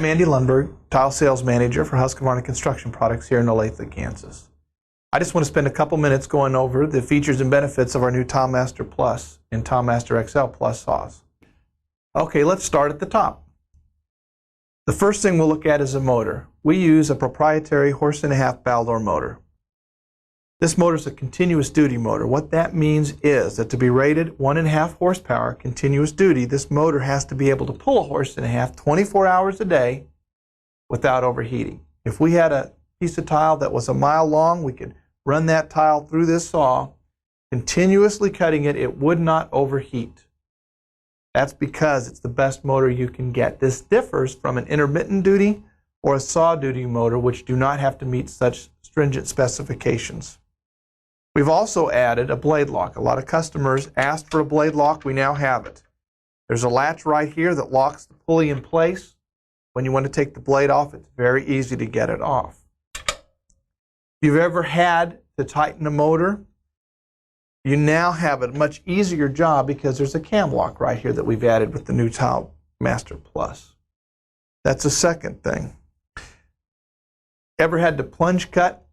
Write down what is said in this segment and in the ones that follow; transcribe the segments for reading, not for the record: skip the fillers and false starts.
I'm Andy Lundberg, Tile Sales Manager for Husqvarna Construction Products here in Olathe, Kansas. I just want to spend a couple minutes going over the features and benefits of our new Tilemaster Plus and Tilemaster XL Plus saws. Okay, let's start at the top. The first thing we'll look at is a motor. We use a proprietary 1.5-horse Baldor motor. This motor is a continuous duty motor. What that means is that to be rated 1.5 horsepower continuous duty, this motor has to be able to pull 1.5 horses 24 hours a day without overheating. If we had a piece of tile that was a mile long, we could run that tile through this saw, continuously cutting it. It would not overheat. That's because it's the best motor you can get. This differs from an intermittent duty or a saw duty motor, which do not have to meet such stringent specifications. We've also added a blade lock. A lot of customers asked for a blade lock. We now have it. There's a latch right here that locks the pulley in place. When you want to take the blade off, it's very easy to get it off. If you've ever had to tighten a motor, you now have a much easier job because there's a cam lock right here that we've added with the new Tilemaster Plus. That's the second thing. Ever had to plunge cut?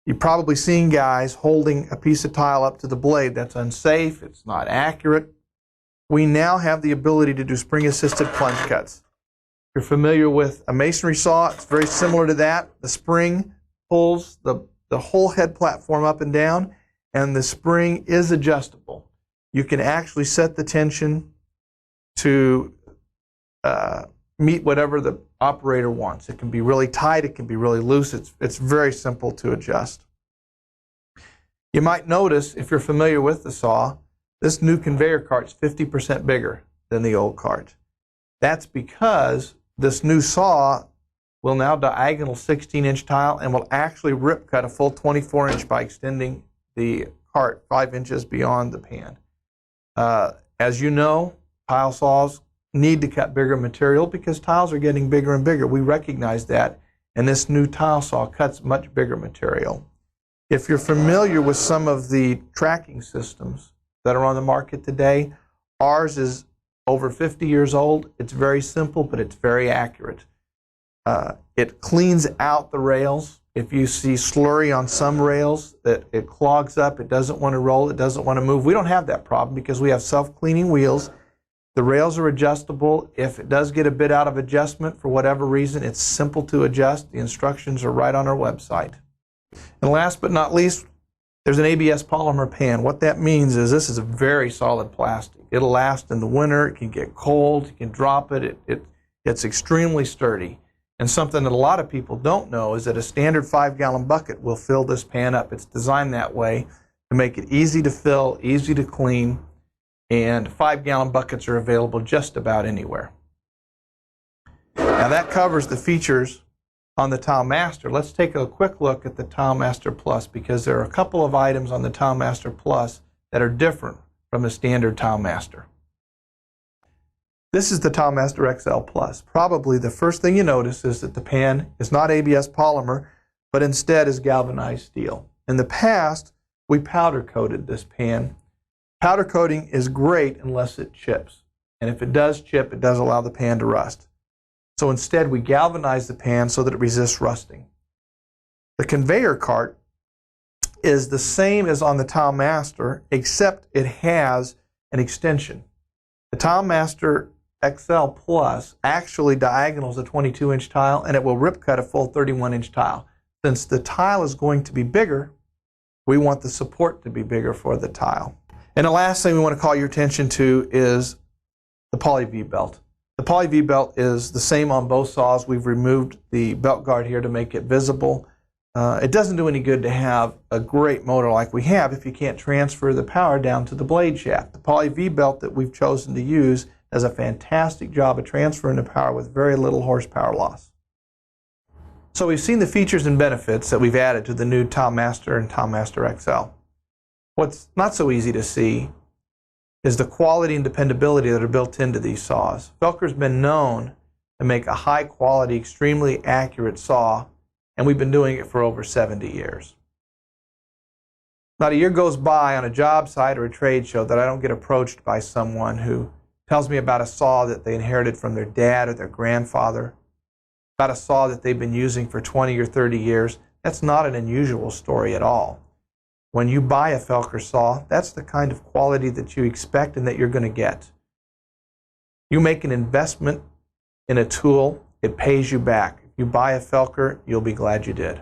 You've probably seen guys holding a piece of tile up to the blade. That's unsafe. It's not accurate. We now have the ability to do spring-assisted plunge cuts. If you're familiar with a masonry saw, it's very similar to that. The spring pulls the whole head platform up and down, and the spring is adjustable. You can actually set the tension to meet whatever the operator wants. It can be really tight, it can be really loose. It's very simple to adjust. You might notice, if you're familiar with the saw, this new conveyor cart's 50% bigger than the old cart. That's because this new saw will now diagonal 16-inch tile and will actually rip cut a full 24-inch by extending the cart 5 inches beyond the pan. As you know, tile saws need to cut bigger material because tiles are getting bigger and bigger. We recognize that, and this new tile saw cuts much bigger material. If you're familiar with some of the tracking systems that are on the market today, ours is over 50 years old. It's very simple, but it's very accurate. It cleans out the rails. If you see slurry on some rails, that it clogs up, it doesn't want to roll, it doesn't want to move. We don't have that problem because we have self-cleaning wheels. The rails are adjustable. If it does get a bit out of adjustment for whatever reason, it's simple to adjust. The instructions are right on our website. And last but not least, there's an ABS polymer pan. What that means is this is a very solid plastic. It'll last in the winter. It can get cold. You can drop it. It's extremely sturdy. And something that a lot of people don't know is that a standard 5-gallon bucket will fill this pan up. It's designed that way to make it easy to fill, easy to clean, and 5-gallon buckets are available just about anywhere. Now that covers the features on the Tilemaster. Let's take a quick look at the Tilemaster Plus because there are a couple of items on the Tilemaster Plus that are different from the standard Tilemaster. This is the Tilemaster XL Plus. Probably the first thing you notice is that the pan is not ABS polymer, but instead is galvanized steel. In the past, we powder coated this pan. Powder coating is great unless it chips. And if it does chip, it does allow the pan to rust. So instead, we galvanize the pan so that it resists rusting. The conveyor cart is the same as on the Tilemaster, except it has an extension. The Tilemaster XL Plus actually diagonals a 22-inch tile, and it will rip cut a full 31-inch tile. Since the tile is going to be bigger, we want the support to be bigger for the tile. And the last thing we want to call your attention to is the Poly V-belt. The Poly V-belt is the same on both saws. We've removed the belt guard here to make it visible. It doesn't do any good to have a great motor like we have if you can't transfer the power down to the blade shaft. The Poly V-belt that we've chosen to use does a fantastic job of transferring the power with very little horsepower loss. So we've seen the features and benefits that we've added to the new Tilemaster and Tilemaster XL. What's not so easy to see is the quality and dependability that are built into these saws. Felker's been known to make a high quality, extremely accurate saw, and we've been doing it for over 70 years. Not a year goes by on a job site or a trade show that I don't get approached by someone who tells me about a saw that they inherited from their dad or their grandfather, got a saw that they've been using for 20 or 30 years. That's not an unusual story at all. When you buy a Felker saw, that's the kind of quality that you expect and that you're going to get. You make an investment in a tool, it pays you back. If you buy a Felker, you'll be glad you did.